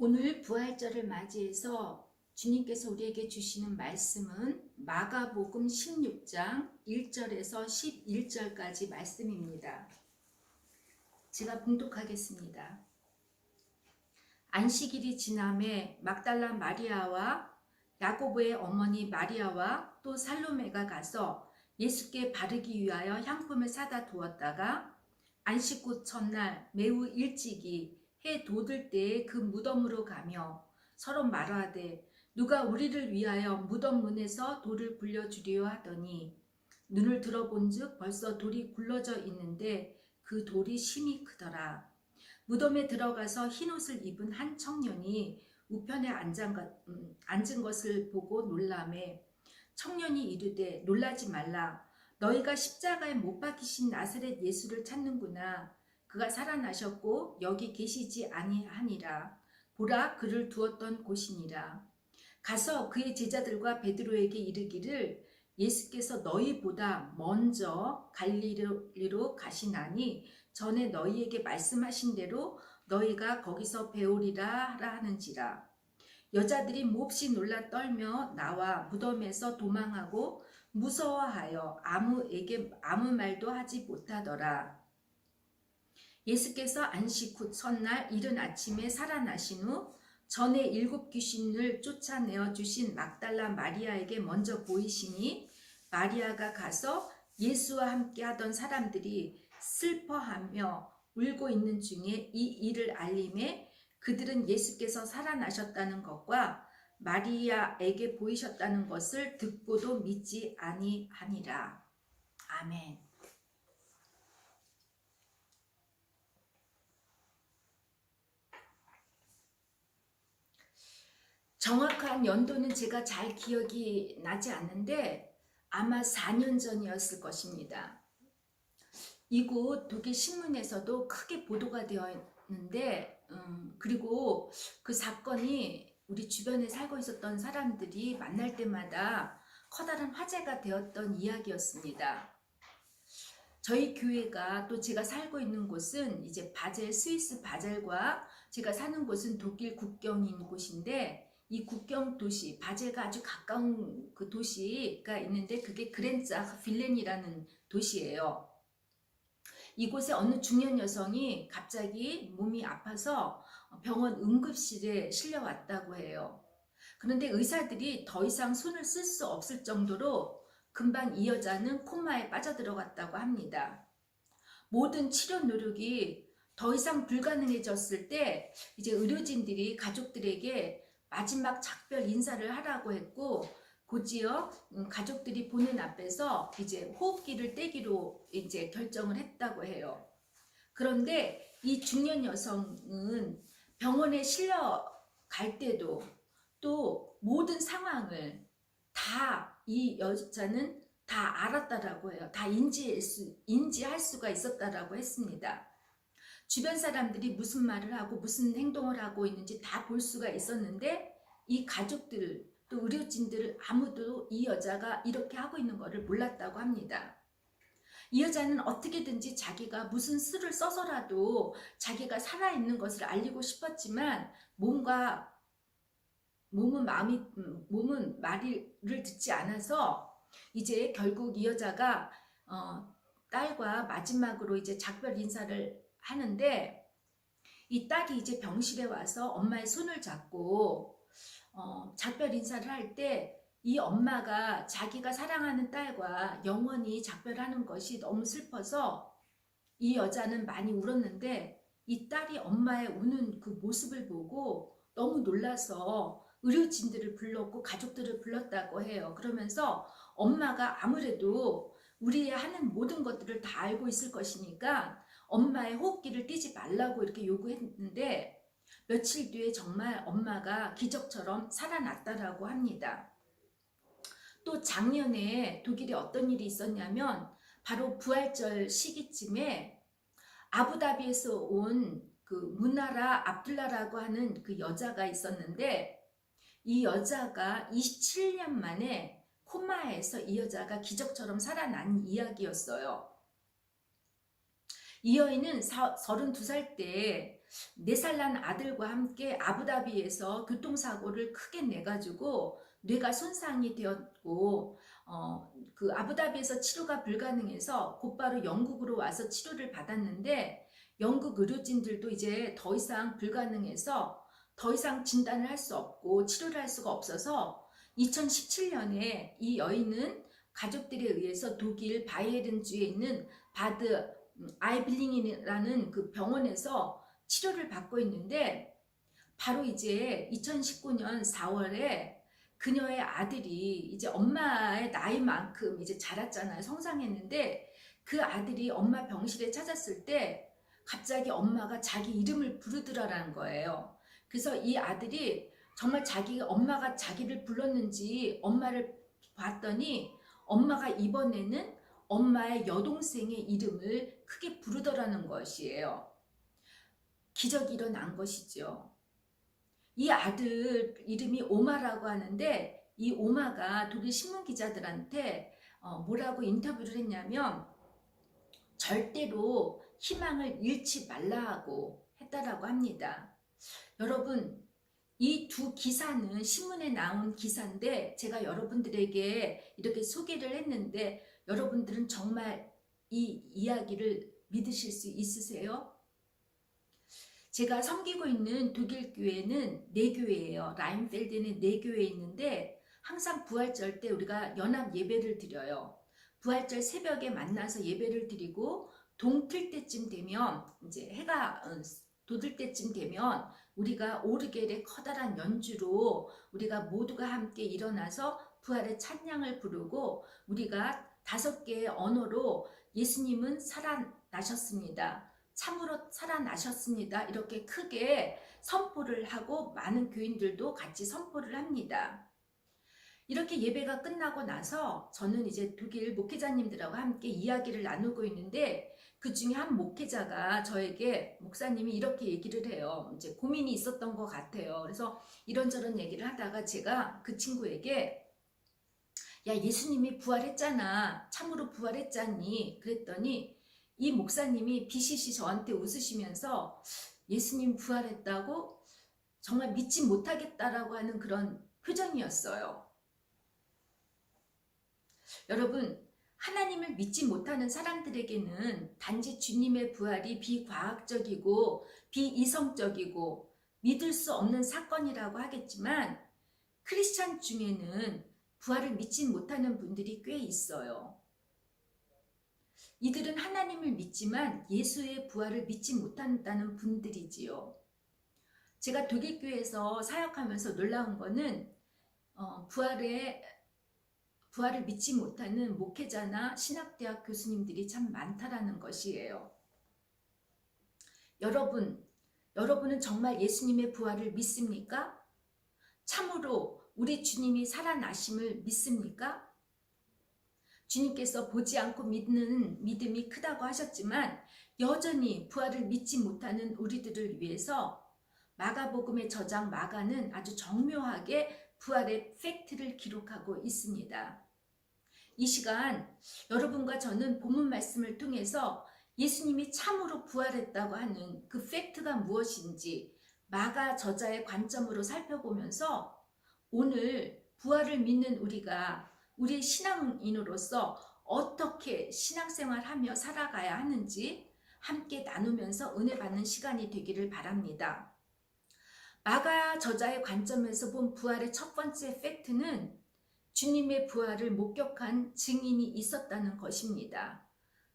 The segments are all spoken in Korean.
오늘 부활절을 맞이해서 주님께서 우리에게 주시는 말씀은 마가복음 16장 1절에서 11절까지 말씀입니다. 제가 봉독하겠습니다. 안식일이 지남에 막달라 마리아와 야고보의 어머니 마리아와 또 살로메가 가서 예수께 바르기 위하여 향품을 사다 두었다가 안식구 첫날 매우 일찍이 해 돋을 때에 그 무덤으로 가며 서로 말하되 누가 우리를 위하여 무덤 문에서 돌을 굴려주리요 하더니 눈을 들어본즉 벌써 돌이 굴러져 있는데 그 돌이 심히 크더라. 무덤에 들어가서 흰옷을 입은 한 청년이 우편에 앉은 것을 보고 놀라매 청년이 이르되 놀라지 말라. 너희가 십자가에 못 박히신 나사렛 예수를 찾는구나. 그가 살아나셨고 여기 계시지 아니하니라. 보라, 그를 두었던 곳이니라. 가서 그의 제자들과 베드로에게 이르기를 예수께서 너희보다 먼저 갈릴리로 가시나니 전에 너희에게 말씀하신 대로 너희가 거기서 배우리라 하라 하는지라. 여자들이 몹시 놀라 떨며 나와 무덤에서 도망하고 무서워하여 아무에게 아무 말도 하지 못하더라. 예수께서 안식 후 첫날 이른 아침에 살아나신 후 전에 7 귀신을 쫓아내어 주신 막달라 마리아에게 먼저 보이시니 마리아가 가서 예수와 함께 하던 사람들이 슬퍼하며 울고 있는 중에 이 일을 알림에 그들은 예수께서 살아나셨다는 것과 마리아에게 보이셨다는 것을 듣고도 믿지 아니하니라. 아멘. 정확한 연도는 제가 잘 기억이 나지 않는데 아마 4년 전이었을 것입니다. 이곳 독일 신문에서도 크게 보도가 되었는데 그리고 그 사건이 우리 주변에 살고 있었던 사람들이 만날 때마다 커다란 화제가 되었던 이야기였습니다. 저희 교회가 또 제가 살고 있는 곳은 이제 바젤, 스위스 바젤과 제가 사는 곳은 독일 국경인 곳인데 이 국경 도시 바젤과 아주 가까운 그 도시가 있는데 그게 그렌자 빌렌이라는 도시예요. 이곳에 어느 중년 여성이 갑자기 몸이 아파서 병원 응급실에 실려왔다고 해요. 그런데 의사들이 더 이상 손을 쓸 수 없을 정도로 금방 이 여자는 코마에 빠져들어갔다고 합니다. 모든 치료 노력이 더 이상 불가능해졌을 때 이제 의료진들이 가족들에게 마지막 작별 인사를 하라고 했고 곧이어 가족들이 보는 앞에서 이제 호흡기를 떼기로 이제 결정을 했다고 해요. 그런데 이 중년 여성은 병원에 실려갈 때도 또 모든 상황을 다 이 여자는 다 알았다라고 해요. 다 인지할 수가 있었다라고 했습니다. 주변 사람들이 무슨 말을 하고 무슨 행동을 하고 있는지 다 볼 수가 있었는데 이 가족들 또 의료진들 아무도 이 여자가 이렇게 하고 있는 것을 몰랐다고 합니다. 이 여자는 어떻게든지 자기가 무슨 수를 써서라도 자기가 살아있는 것을 알리고 싶었지만 몸은 말을 듣지 않아서 이제 결국 이 여자가 딸과 마지막으로 이제 작별 인사를 하는데 이 딸이 이제 병실에 와서 엄마의 손을 잡고 작별 인사를 할 때 이 엄마가 자기가 사랑하는 딸과 영원히 작별하는 것이 너무 슬퍼서 이 여자는 많이 울었는데 이 딸이 엄마의 우는 그 모습을 보고 너무 놀라서 의료진들을 불렀고 가족들을 불렀다고 해요. 그러면서 엄마가 아무래도 우리 하는 모든 것들을 다 알고 있을 것이니까 엄마의 호흡기를 떼지 말라고 이렇게 요구했는데 며칠 뒤에 정말 엄마가 기적처럼 살아났다라고 합니다. 또 작년에 독일에 어떤 일이 있었냐면 바로 부활절 시기쯤에 아부다비에서 온 그 무나라 압둘라라고 하는 그 여자가 있었는데 이 여자가 27년 만에 코마에서 이 여자가 기적처럼 살아난 이야기였어요. 이 여인은 32살 때 4살 난 아들과 함께 아부다비에서 교통사고를 크게 내가지고 뇌가 손상이 되었고 그 아부다비에서 치료가 불가능해서 곧바로 영국으로 와서 치료를 받았는데 영국 의료진들도 이제 더 이상 불가능해서 더 이상 진단을 할 수 없고 치료를 할 수가 없어서 2017년에 이 여인은 가족들에 의해서 독일 바이에른주에 있는 바드 아이블링이라는 그 병원에서 치료를 받고 있는데 바로 이제 2019년 4월에 그녀의 아들이 이제 엄마의 나이만큼 이제 자랐잖아요. 성장했는데 그 아들이 엄마 병실에 찾았을 때 갑자기 엄마가 자기 이름을 부르더라라는 거예요. 그래서 이 아들이 정말 엄마가 자기를 불렀는지 엄마를 봤더니 엄마가 이번에는 엄마의 여동생의 이름을 크게 부르더라는 것이에요. 기적이 일어난 것이죠. 이 아들 이름이 오마라고 하는데 이 오마가 독일 신문 기자들한테 뭐라고 인터뷰를 했냐면 절대로 희망을 잃지 말라고 했다라고 합니다. 여러분, 이 두 기사는 신문에 나온 기사인데 제가 여러분들에게 이렇게 소개를 했는데 여러분들은 정말 이 이야기를 믿으실 수 있으세요? 제가 섬기고 있는 독일 교회는 4교회예요. 라인펠드는 4교회 있는데 항상 부활절 때 우리가 연합 예배를 드려요. 부활절 새벽에 만나서 예배를 드리고 동틀 때쯤 되면 이제 해가 돋을 때쯤 되면 우리가 오르겔의 커다란 연주로 우리가 모두가 함께 일어나서 부활의 찬양을 부르고 우리가 5개의 언어로 예수님은 살아나셨습니다. 참으로 살아나셨습니다. 이렇게 크게 선포를 하고 많은 교인들도 같이 선포를 합니다. 이렇게 예배가 끝나고 나서 저는 이제 독일 목회자님들하고 함께 이야기를 나누고 있는데 그 중에 한 목회자가 저에게 목사님이 이렇게 얘기를 해요. 이제 고민이 있었던 것 같아요. 그래서 이런저런 얘기를 하다가 제가 그 친구에게 야, 예수님이 부활했잖아. 참으로 부활했잖니. 그랬더니 이 목사님이 비시시 저한테 웃으시면서 예수님 부활했다고 정말 믿지 못하겠다라고 하는 그런 표정이었어요. 여러분, 하나님을 믿지 못하는 사람들에게는 단지 주님의 부활이 비과학적이고 비이성적이고 믿을 수 없는 사건이라고 하겠지만 크리스찬 중에는 부활을 믿지 못하는 분들이 꽤 있어요. 이들은 하나님을 믿지만 예수의 부활을 믿지 못한다는 분들이지요. 제가 독일교회에서 사역하면서 놀라운 거는 부활을 믿지 못하는 목회자나 신학대학 교수님들이 참 많다라는 것이에요. 여러분은 정말 예수님의 부활을 믿습니까? 참으로 우리 주님이 살아나심을 믿습니까? 주님께서 보지 않고 믿는 믿음이 크다고 하셨지만 여전히 부활을 믿지 못하는 우리들을 위해서 마가복음의 저장 마가는 아주 정묘하게 부활의 팩트를 기록하고 있습니다. 이 시간 여러분과 저는 본문 말씀을 통해서 예수님이 참으로 부활했다고 하는 그 팩트가 무엇인지 마가 저자의 관점으로 살펴보면서 오늘 부활을 믿는 우리가 우리 신앙인으로서 어떻게 신앙생활하며 살아가야 하는지 함께 나누면서 은혜 받는 시간이 되기를 바랍니다. 마가 저자의 관점에서 본 부활의 첫 번째 팩트는 주님의 부활을 목격한 증인이 있었다는 것입니다.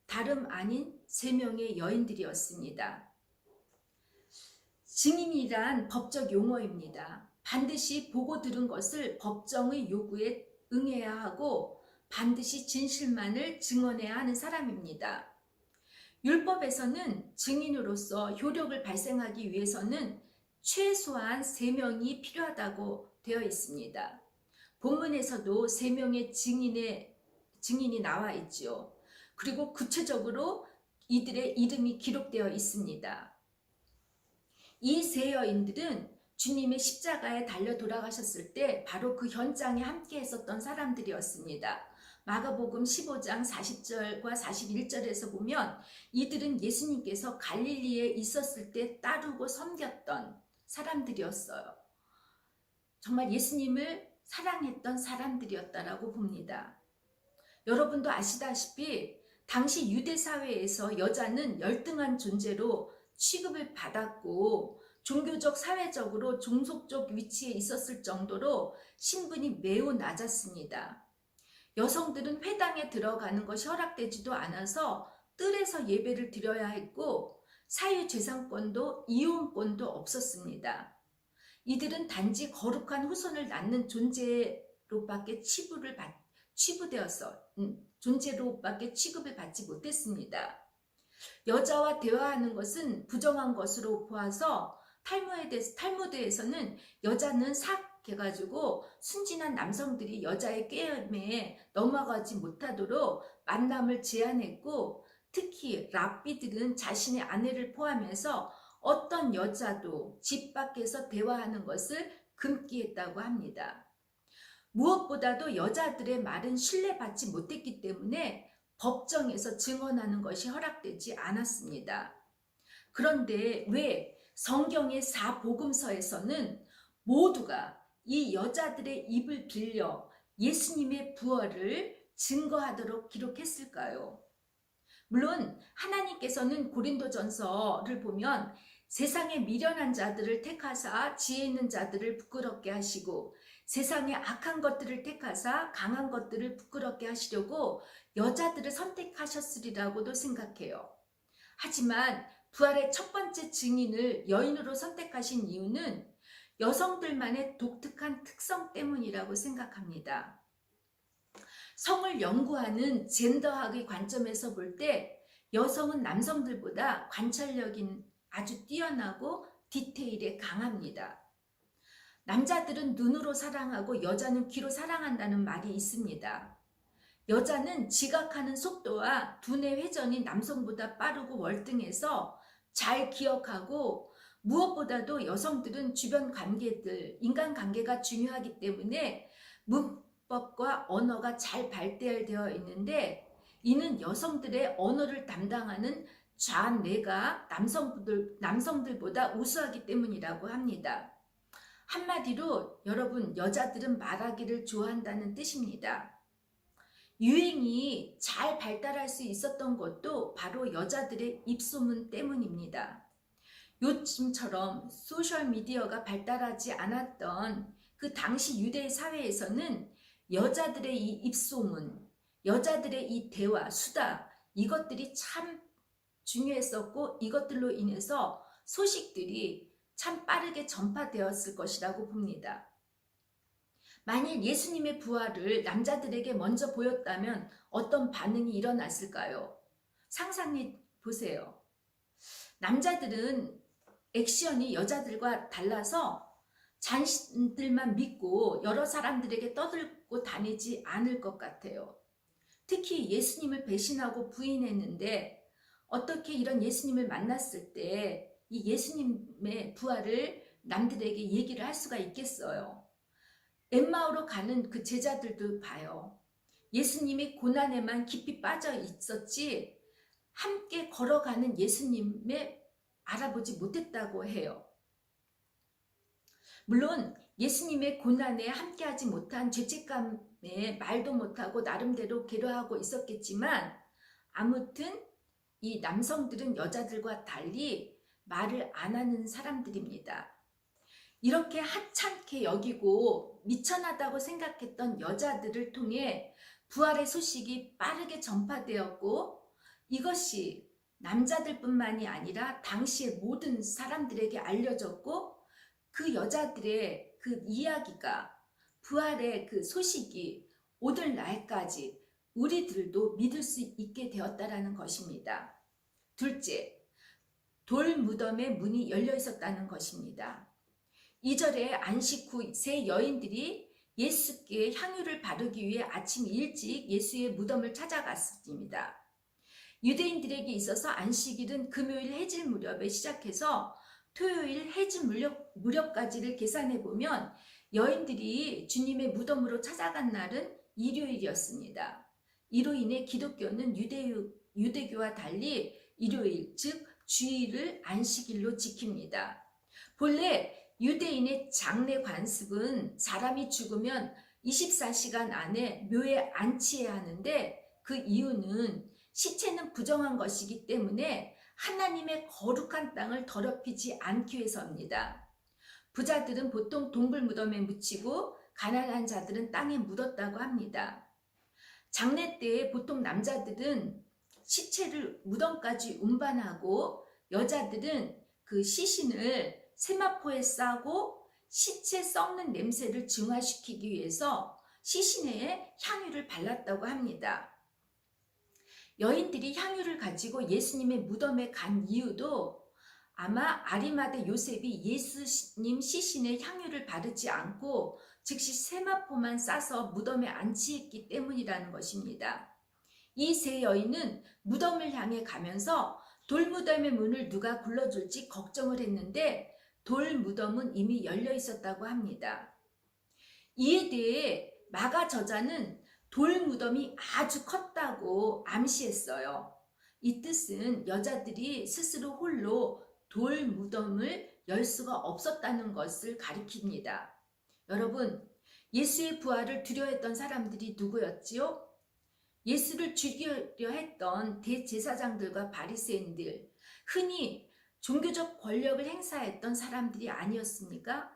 다름 아닌 3명의 여인들이었습니다. 증인이란 법적 용어입니다. 반드시 보고 들은 것을 법정의 요구에 응해야 하고 반드시 진실만을 증언해야 하는 사람입니다. 율법에서는 증인으로서 효력을 발생하기 위해서는 최소한 3명이 필요하다고 되어 있습니다. 본문에서도 3명의 증인이 나와 있죠. 그리고 구체적으로 이들의 이름이 기록되어 있습니다. 이 3 여인들은 주님의 십자가에 달려 돌아가셨을 때 바로 그 현장에 함께 했었던 사람들이었습니다. 마가복음 15장 40절과 41절에서 보면 이들은 예수님께서 갈릴리에 있었을 때 따르고 섬겼던 사람들이었어요. 정말 예수님을 사랑했던 사람들이었다라고 봅니다. 여러분도 아시다시피 당시 유대 사회에서 여자는 열등한 존재로 취급을 받았고 종교적, 사회적으로 종속적 위치에 있었을 정도로 신분이 매우 낮았습니다. 여성들은 회당에 들어가는 것이 허락되지도 않아서 뜰에서 예배를 드려야 했고 사유재산권도 이혼권도 없었습니다. 이들은 단지 거룩한 후손을 낳는 존재로밖에 존재로밖에 취급을 받지 못했습니다. 여자와 대화하는 것은 부정한 것으로 보아서 탈무드에서는 여자는 삭해가지고 순진한 남성들이 여자의 꾀임에 넘어가지 못하도록 만남을 제한했고, 특히 랍비들은 자신의 아내를 포함해서 어떤 여자도 집 밖에서 대화하는 것을 금기했다고 합니다. 무엇보다도 여자들의 말은 신뢰받지 못했기 때문에 법정에서 증언하는 것이 허락되지 않았습니다. 그런데 왜 성경의 4복음서에서는 모두가 이 여자들의 입을 빌려 예수님의 부활을 증거하도록 기록했을까요? 물론 하나님께서는 고린도전서를 보면 세상에 미련한 자들을 택하사 지혜 있는 자들을 부끄럽게 하시고 세상의 악한 것들을 택하사 강한 것들을 부끄럽게 하시려고 여자들을 선택하셨으리라고도 생각해요. 하지만 부활의 첫 번째 증인을 여인으로 선택하신 이유는 여성들만의 독특한 특성 때문이라고 생각합니다. 성을 연구하는 젠더학의 관점에서 볼 때 여성은 남성들보다 관찰력이 아주 뛰어나고 디테일에 강합니다. 남자들은 눈으로 사랑하고 여자는 귀로 사랑한다는 말이 있습니다. 여자는 지각하는 속도와 두뇌 회전이 남성보다 빠르고 월등해서 잘 기억하고, 무엇보다도 여성들은 주변 관계들, 인간관계가 중요하기 때문에 문법과 언어가 잘 발달되어 있는데, 이는 여성들의 언어를 담당하는 좌뇌가 남성들보다 우수하기 때문이라고 합니다. 한마디로 여러분, 여자들은 말하기를 좋아한다는 뜻입니다. 유행이 잘 발달할 수 있었던 것도 바로 여자들의 입소문 때문입니다. 요즘처럼 소셜미디어가 발달하지 않았던 그 당시 유대 사회에서는 여자들의 이 입소문, 여자들의 이 대화, 수다, 이것들이 참 중요했었고, 이것들로 인해서 소식들이 참 빠르게 전파되었을 것이라고 봅니다. 만일 예수님의 부활을 남자들에게 먼저 보였다면 어떤 반응이 일어났을까요? 상상해 보세요. 남자들은 액션이 여자들과 달라서 자신들만 믿고 여러 사람들에게 떠들고 다니지 않을 것 같아요. 특히 예수님을 배신하고 부인했는데 어떻게 이런 예수님을 만났을 때 이 예수님의 부활을 남들에게 얘기를 할 수가 있겠어요? 엠마오로 가는 그 제자들도 봐요. 예수님이 고난에만 깊이 빠져 있었지 함께 걸어가는 예수님을 알아보지 못했다고 해요. 물론 예수님의 고난에 함께하지 못한 죄책감에 말도 못하고 나름대로 괴로워하고 있었겠지만, 아무튼 이 남성들은 여자들과 달리 말을 안 하는 사람들입니다. 이렇게 하찮게 여기고 미천하다고 생각했던 여자들을 통해 부활의 소식이 빠르게 전파되었고, 이것이 남자들뿐만이 아니라 당시의 모든 사람들에게 알려졌고, 그 여자들의 그 이야기가, 부활의 그 소식이 오늘날까지 우리들도 믿을 수 있게 되었다라는 것입니다. 둘째, 돌 무덤의 문이 열려 있었다는 것입니다. 2절에 안식 후 세 여인들이 예수께 향유를 바르기 위해 아침 일찍 예수의 무덤을 찾아갔습니다. 유대인들에게 있어서 안식일은 금요일 해질 무렵에 시작해서 토요일 해질 무렵까지를 계산해 보면 여인들이 주님의 무덤으로 찾아간 날은 일요일이었습니다. 이로 인해 기독교는 유대교와 달리 일요일, 즉 주일을 안식일로 지킵니다. 본래 유대인의 장례 관습은 사람이 죽으면 24시간 안에 묘에 안치해야 하는데, 그 이유는 시체는 부정한 것이기 때문에 하나님의 거룩한 땅을 더럽히지 않기 위해서입니다. 부자들은 보통 동굴 무덤에 묻히고 가난한 자들은 땅에 묻었다고 합니다. 장례 때에 보통 남자들은 시체를 무덤까지 운반하고 여자들은 그 시신을 세마포에 싸고 시체 썩는 냄새를 증화시키기 위해서 시신에 향유를 발랐다고 합니다. 여인들이 향유를 가지고 예수님의 무덤에 간 이유도 아마 아리마대 요셉이 예수님 시신에 향유를 바르지 않고 즉시 세마포만 싸서 무덤에 안치했기 때문이라는 것입니다. 이 세 여인은 무덤을 향해 가면서 돌무덤의 문을 누가 굴러줄지 걱정을 했는데 돌무덤은 이미 열려 있었다고 합니다. 이에 대해 마가 저자는 돌무덤이 아주 컸다고 암시했어요. 이 뜻은 여자들이 스스로 홀로 돌무덤을 열 수가 없었다는 것을 가리킵니다. 여러분, 예수의 부활을 두려워했던 사람들이 누구였지요? 예수를 죽이려 했던 대제사장들과 바리새인들, 흔히 종교적 권력을 행사했던 사람들이 아니었습니까?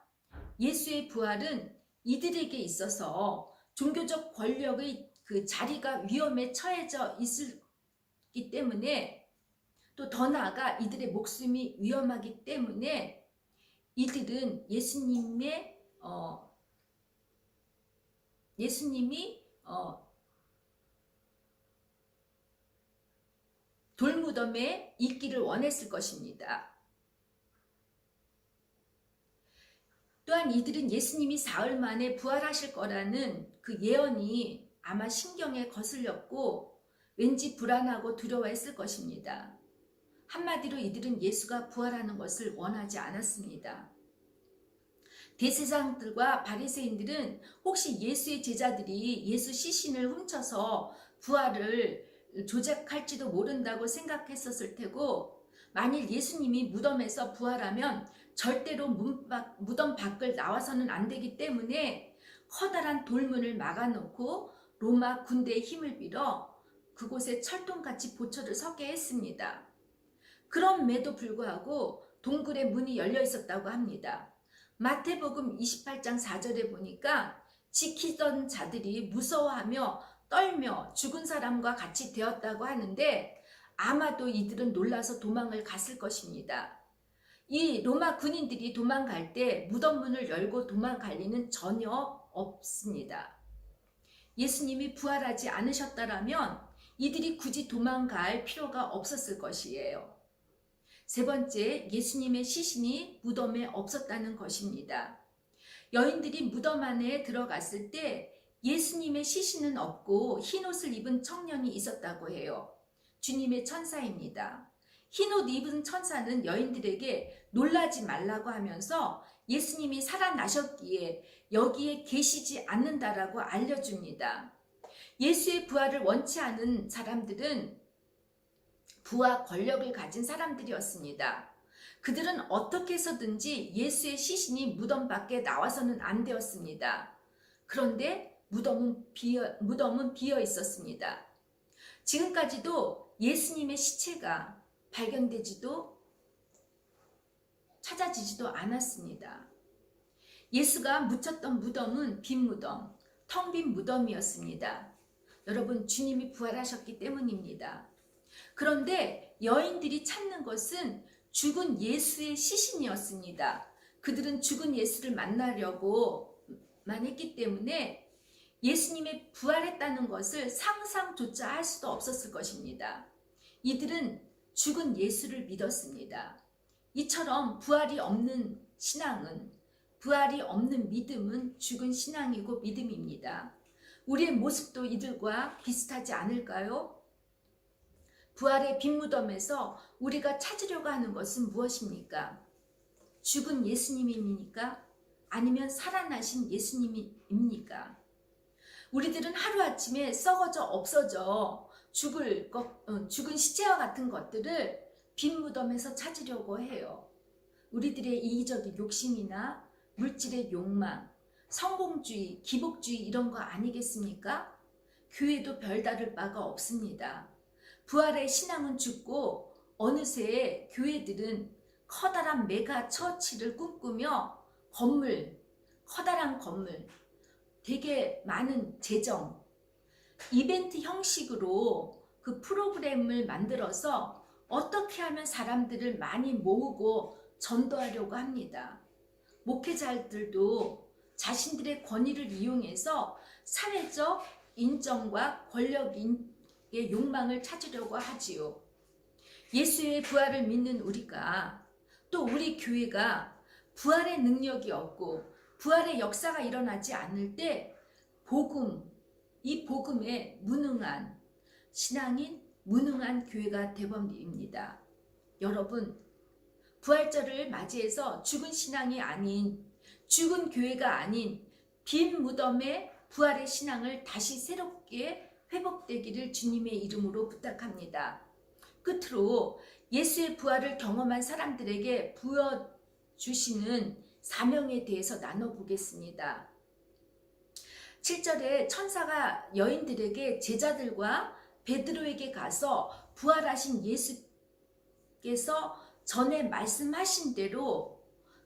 예수의 부활은 이들에게 있어서 종교적 권력의 그 자리가 위험에 처해져 있기 때문에, 또 더 나아가 이들의 목숨이 위험하기 때문에 이들은 예수님이 돌무덤에 있기를 원했을 것입니다. 또한 이들은 예수님이 사흘 만에 부활하실 거라는 그 예언이 아마 신경에 거슬렸고 왠지 불안하고 두려워했을 것입니다. 한마디로 이들은 예수가 부활하는 것을 원하지 않았습니다. 대제사장들과 바리새인들은 혹시 예수의 제자들이 예수 시신을 훔쳐서 부활을 조작할지도 모른다고 생각했었을 테고, 만일 예수님이 무덤에서 부활하면 절대로 무덤 밖을 나와서는 안 되기 때문에 커다란 돌문을 막아놓고 로마 군대의 힘을 빌어 그곳에 철통같이 보초를 서게 했습니다. 그럼에도 불구하고 동굴의 문이 열려 있었다고 합니다. 마태복음 28장 4절에 보니까 지키던 자들이 무서워하며 떨며 죽은 사람과 같이 되었다고 하는데, 아마도 이들은 놀라서 도망을 갔을 것입니다. 이 로마 군인들이 도망갈 때 무덤 문을 열고 도망갈 리는 전혀 없습니다. 예수님이 부활하지 않으셨다라면 이들이 굳이 도망갈 필요가 없었을 것이에요. 세 번째, 예수님의 시신이 무덤에 없었다는 것입니다. 여인들이 무덤 안에 들어갔을 때 예수님의 시신은 없고 흰옷을 입은 청년이 있었다고 해요. 주님의 천사입니다. 흰옷 입은 천사는 여인들에게 놀라지 말라고 하면서 예수님이 살아나셨기에 여기에 계시지 않는다라고 알려줍니다. 예수의 부활을 원치 않은 사람들은 부와 권력을 가진 사람들이었습니다. 그들은 어떻게 해서든지 예수의 시신이 무덤 밖에 나와서는 안 되었습니다. 그런데 무덤은 비어 있었습니다. 지금까지도 예수님의 시체가 발견되지도 찾아지지도 않았습니다. 예수가 묻혔던 무덤은 빈 무덤, 텅 빈 무덤이었습니다. 여러분, 주님이 부활하셨기 때문입니다. 그런데 여인들이 찾는 것은 죽은 예수의 시신이었습니다. 그들은 죽은 예수를 만나려고만 했기 때문에 예수님이 부활했다는 것을 상상조차 할 수도 없었을 것입니다. 이들은 죽은 예수를 믿었습니다. 이처럼 부활이 없는 신앙은, 부활이 없는 믿음은 죽은 신앙이고 믿음입니다. 우리의 모습도 이들과 비슷하지 않을까요? 부활의 빈 무덤에서 우리가 찾으려고 하는 것은 무엇입니까? 죽은 예수님입니까? 아니면 살아나신 예수님입니까? 우리들은 하루아침에 썩어져 없어져 죽은 시체와 같은 것들을 빈 무덤에서 찾으려고 해요. 우리들의 이기적인 욕심이나 물질의 욕망, 성공주의, 기복주의 이런 거 아니겠습니까? 교회도 별다를 바가 없습니다. 부활의 신앙은 죽고 어느새 교회들은 커다란 메가 처치를 꿈꾸며 커다란 건물, 되게 많은 재정, 이벤트 형식으로 그 프로그램을 만들어서 어떻게 하면 사람들을 많이 모으고 전도하려고 합니다. 목회자들도 자신들의 권위를 이용해서 사회적 인정과 권력의 욕망을 찾으려고 하지요. 예수의 부활을 믿는 우리가, 또 우리 교회가 부활의 능력이 없고 부활의 역사가 일어나지 않을 때 이 복음에 무능한 신앙인, 무능한 교회가 되버립니다. 여러분, 부활절을 맞이해서 죽은 신앙이 아닌, 죽은 교회가 아닌 빈 무덤의 부활의 신앙을 다시 새롭게 회복되기를 주님의 이름으로 부탁합니다. 끝으로 예수의 부활을 경험한 사람들에게 부여주시는 사명에 대해서 나눠보겠습니다. 7절에 천사가 여인들에게 제자들과 베드로에게 가서 부활하신 예수께서 전에 말씀하신 대로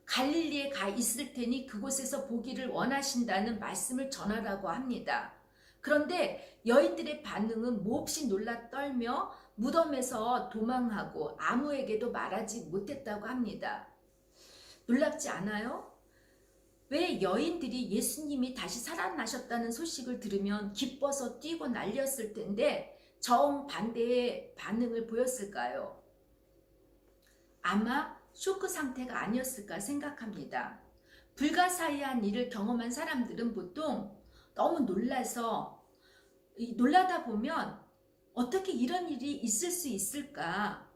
갈릴리에 가 있을 테니 그곳에서 보기를 원하신다는 말씀을 전하라고 합니다. 그런데 여인들의 반응은 몹시 놀라 떨며 무덤에서 도망하고 아무에게도 말하지 못했다고 합니다. 놀랍지 않아요? 왜 여인들이 예수님이 다시 살아나셨다는 소식을 들으면 기뻐서 뛰고 난리였을 텐데 정반대의 반응을 보였을까요? 아마 쇼크 상태가 아니었을까 생각합니다. 불가사의한 일을 경험한 사람들은 보통 너무 놀라다 보면 어떻게 이런 일이 있을 수 있을까?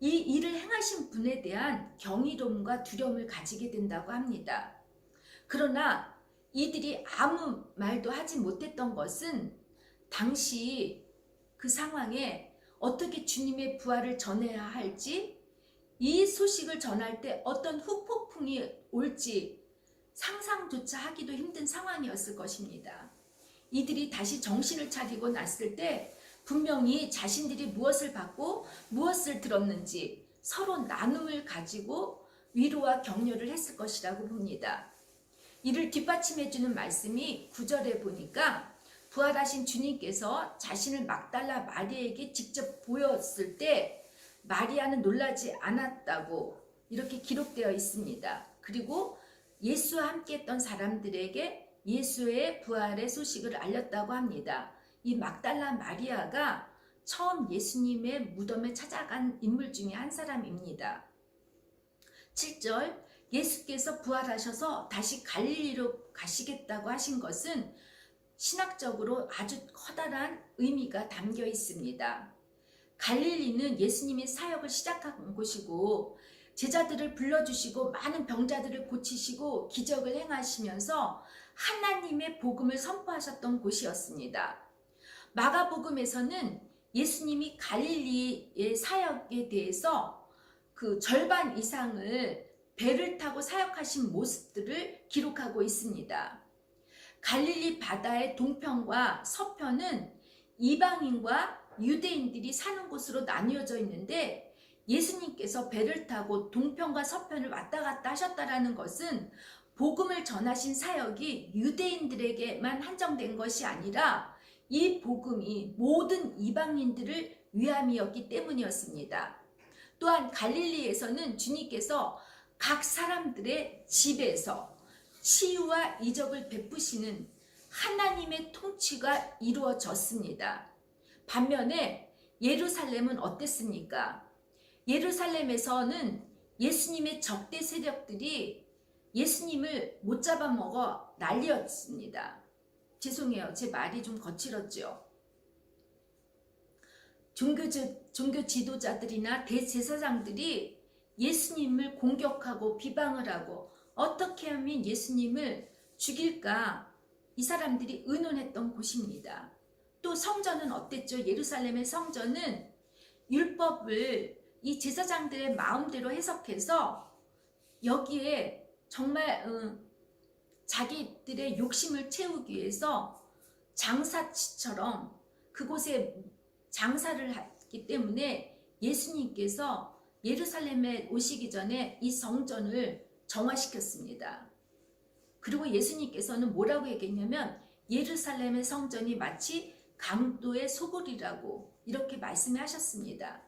이 일을 행하신 분에 대한 경이로움과 두려움을 가지게 된다고 합니다. 그러나 이들이 아무 말도 하지 못했던 것은 당시 그 상황에 어떻게 주님의 부활을 전해야 할지, 이 소식을 전할 때 어떤 후폭풍이 올지 상상조차 하기도 힘든 상황이었을 것입니다. 이들이 다시 정신을 차리고 났을 때 분명히 자신들이 무엇을 받고 무엇을 들었는지 서로 나눔을 가지고 위로와 격려를 했을 것이라고 봅니다. 이를 뒷받침해주는 말씀이 9절에 보니까 부활하신 주님께서 자신을 막달라 마리아에게 직접 보였을 때 마리아는 놀라지 않았다고 이렇게 기록되어 있습니다. 그리고 예수와 함께 했던 사람들에게 예수의 부활의 소식을 알렸다고 합니다. 이 막달라 마리아가 처음 예수님의 무덤에 찾아간 인물 중에 한 사람입니다. 7절, 예수께서 부활하셔서 다시 갈릴리로 가시겠다고 하신 것은 신학적으로 아주 커다란 의미가 담겨 있습니다. 갈릴리는 예수님이 사역을 시작한 곳이고 제자들을 불러주시고 많은 병자들을 고치시고 기적을 행하시면서 하나님의 복음을 선포하셨던 곳이었습니다. 마가복음에서는 예수님이 갈릴리의 사역에 대해서 그 절반 이상을 배를 타고 사역하신 모습들을 기록하고 있습니다. 갈릴리 바다의 동편과 서편은 이방인과 유대인들이 사는 곳으로 나뉘어져 있는데 예수님께서 배를 타고 동편과 서편을 왔다 갔다 하셨다는 것은 복음을 전하신 사역이 유대인들에게만 한정된 것이 아니라 이 복음이 모든 이방인들을 위함이었기 때문이었습니다. 또한 갈릴리에서는 주님께서 각 사람들의 집에서 치유와 이적을 베푸시는 하나님의 통치가 이루어졌습니다. 반면에 예루살렘은 어땠습니까? 예루살렘에서는 예수님의 적대 세력들이 예수님을 못 잡아먹어 난리였습니다. 죄송해요. 제 말이 좀 거칠었죠. 종교 지도자들이나 대제사장들이 예수님을 공격하고 비방을 하고 어떻게 하면 예수님을 죽일까 이 사람들이 의논했던 곳입니다. 또 성전은 어땠죠? 예루살렘의 성전은 율법을 이 제사장들의 마음대로 해석해서 여기에 정말 자기들의 욕심을 채우기 위해서 장사치처럼 그곳에 장사를 했기 때문에 예수님께서 예루살렘에 오시기 전에 이 성전을 정화시켰습니다. 그리고 예수님께서는 뭐라고 얘기했냐면 예루살렘의 성전이 마치 강도의 소굴이라고 이렇게 말씀하셨습니다.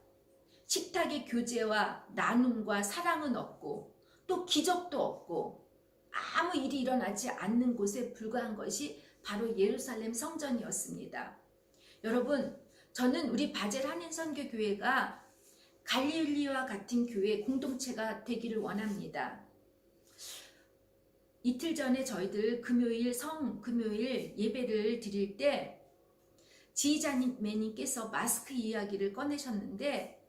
식탁의 교제와 나눔과 사랑은 없고 또 기적도 없고 아무 일이 일어나지 않는 곳에 불과한 것이 바로 예루살렘 성전이었습니다. 여러분, 저는 우리 바젤 한인선교교회가 갈릴리와 같은 교회 공동체가 되기를 원합니다. 이틀 전에 저희들 금요일 예배를 드릴 때 지휘자매님께서 마스크 이야기를 꺼내셨는데,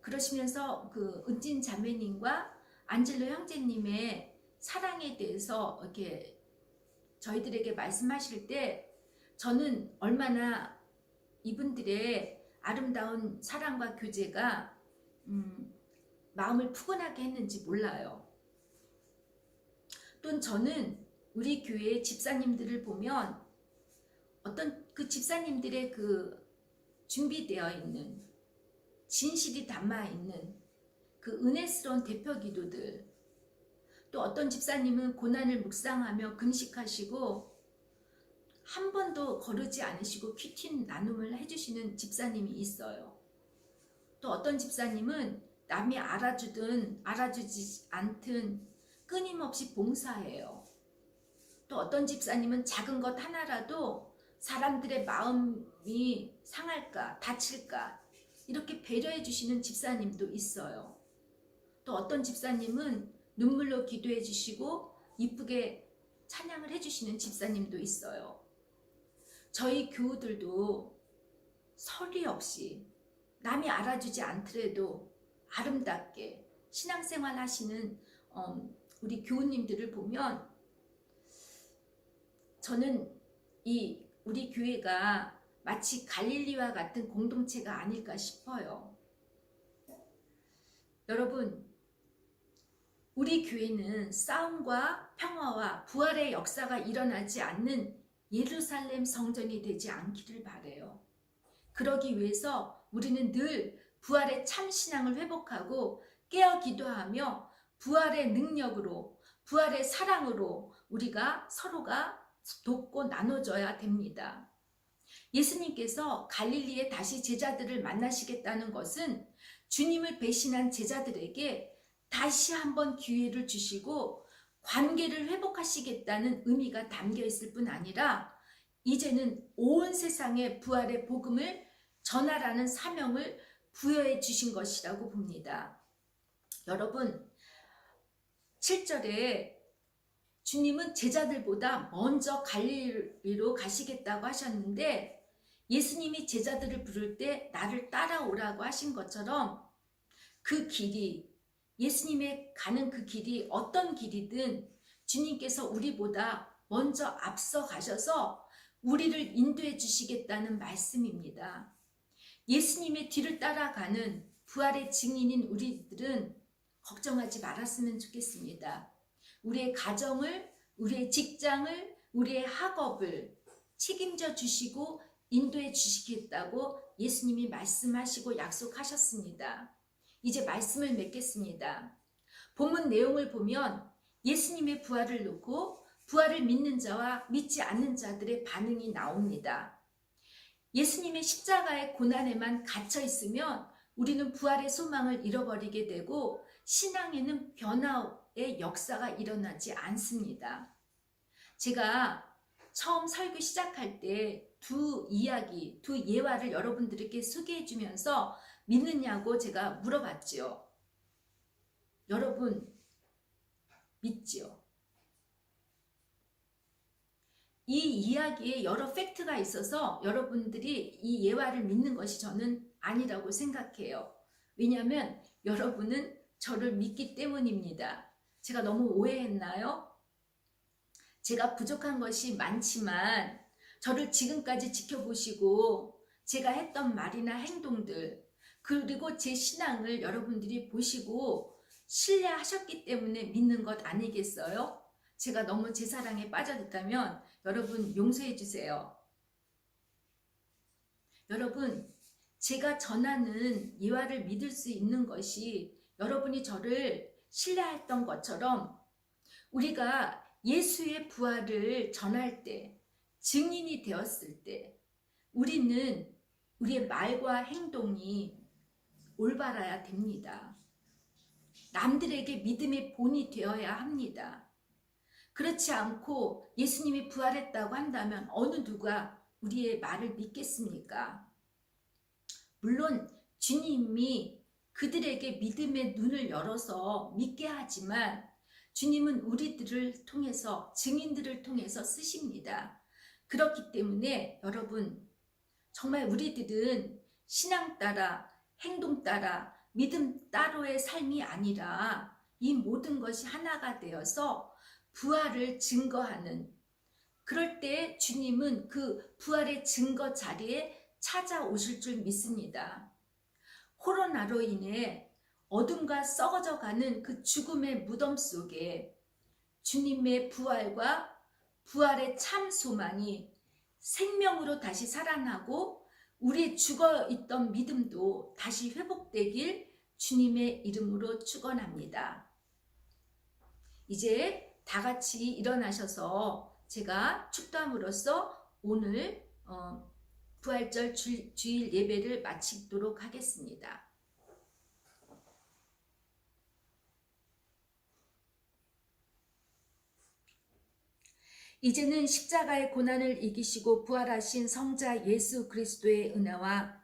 그러시면서 그 은진 자매님과 안젤로 형제님의 사랑에 대해서 이렇게 저희들에게 말씀하실 때 저는 얼마나 이분들의 아름다운 사랑과 교제가 마음을 푸근하게 했는지 몰라요. 또 저는 우리 교회 집사님들을 보면 어떤 그 집사님들의 그 준비되어 있는 진실이 담아 있는 그 은혜스러운 대표 기도들, 또 어떤 집사님은 고난을 묵상하며 금식하시고 한 번도 거르지 않으시고 퀴팅 나눔을 해주시는 집사님이 있어요. 또 어떤 집사님은 남이 알아주든 알아주지 않든 끊임없이 봉사해요. 또 어떤 집사님은 작은 것 하나라도 사람들의 마음이 상할까 다칠까 이렇게 배려해 주시는 집사님도 있어요. 또 어떤 집사님은 눈물로 기도해 주시고 이쁘게 찬양을 해 주시는 집사님도 있어요. 저희 교우들도 서리 없이 남이 알아주지 않더라도 아름답게 신앙생활 하시는 우리 교우님들을 보면 저는 우리 교회가 마치 갈릴리와 같은 공동체가 아닐까 싶어요. 여러분, 우리 교회는 싸움과 평화와 부활의 역사가 일어나지 않는 예루살렘 성전이 되지 않기를 바라요. 그러기 위해서 우리는 늘 부활의 참신앙을 회복하고 깨어 기도하며 부활의 능력으로, 부활의 사랑으로 우리가 서로가 돕고 나눠줘야 됩니다. 예수님께서 갈릴리에 다시 제자들을 만나시겠다는 것은 주님을 배신한 제자들에게 다시 한번 기회를 주시고 관계를 회복하시겠다는 의미가 담겨 있을 뿐 아니라 이제는 온 세상에 부활의 복음을 전하라는 사명을 부여해 주신 것이라고 봅니다. 여러분, 7절에 주님은 제자들보다 먼저 갈릴리로 가시겠다고 하셨는데 예수님이 제자들을 부를 때 나를 따라오라고 하신 것처럼 그 길이, 예수님의 가는 그 길이 어떤 길이든 주님께서 우리보다 먼저 앞서 가셔서 우리를 인도해 주시겠다는 말씀입니다. 예수님의 뒤를 따라가는 부활의 증인인 우리들은 걱정하지 말았으면 좋겠습니다. 우리의 가정을, 우리의 직장을, 우리의 학업을 책임져 주시고 인도해 주시겠다고 예수님이 말씀하시고 약속하셨습니다. 이제 말씀을 맺겠습니다. 본문 내용을 보면 예수님의 부활을 놓고 부활을 믿는 자와 믿지 않는 자들의 반응이 나옵니다. 예수님의 십자가의 고난에만 갇혀 있으면 우리는 부활의 소망을 잃어버리게 되고 신앙에는 변화의 역사가 일어나지 않습니다. 제가 처음 설교 시작할 때 두 이야기, 두 예화를 여러분들에게 소개해 주면서 믿느냐고 제가 물어봤지요. 여러분 믿지요? 이 이야기에 여러 팩트가 있어서 여러분들이 이 예화를 믿는 것이 저는 아니라고 생각해요. 왜냐하면 여러분은 저를 믿기 때문입니다. 제가 너무 오해했나요? 제가 부족한 것이 많지만 저를 지금까지 지켜보시고 제가 했던 말이나 행동들 그리고 제 신앙을 여러분들이 보시고 신뢰하셨기 때문에 믿는 것 아니겠어요? 제가 너무 제 사랑에 빠져있다면 여러분 용서해 주세요. 여러분, 제가 전하는 예화를 믿을 수 있는 것이 여러분이 저를 신뢰했던 것처럼 우리가 예수의 부활을 전할 때, 증인이 되었을 때 우리는 우리의 말과 행동이 올바라야 됩니다. 남들에게 믿음의 본이 되어야 합니다. 그렇지 않고 예수님이 부활했다고 한다면 어느 누가 우리의 말을 믿겠습니까? 물론 주님이 그들에게 믿음의 눈을 열어서 믿게 하지만 주님은 우리들을 통해서 증인들을 통해서 쓰십니다. 그렇기 때문에 여러분 정말 우리들은 신앙 따라 행동 따라 믿음 따로의 삶이 아니라 이 모든 것이 하나가 되어서 부활을 증거하는 그럴 때 주님은 그 부활의 증거 자리에 찾아오실 줄 믿습니다. 코로나로 인해 어둠과 썩어져가는 그 죽음의 무덤 속에 주님의 부활과 부활의 참 소망이 생명으로 다시 살아나고 우리 죽어있던 믿음도 다시 회복되길 주님의 이름으로 축원합니다. 이제 다 같이 일어나셔서 제가 축도함으로써 오늘 부활절 주일 예배를 마치도록 하겠습니다. 이제는 십자가의 고난을 이기시고 부활하신 성자 예수 그리스도의 은혜와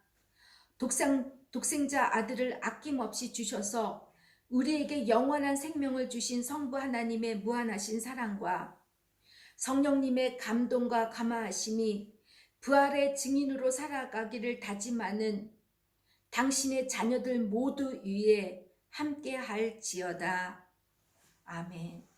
독생자 아들을 아낌없이 주셔서 우리에게 영원한 생명을 주신 성부 하나님의 무한하신 사랑과 성령님의 감동과 감화하심이 부활의 증인으로 살아가기를 다짐하는 당신의 자녀들 모두 위에 함께할지어다. 아멘.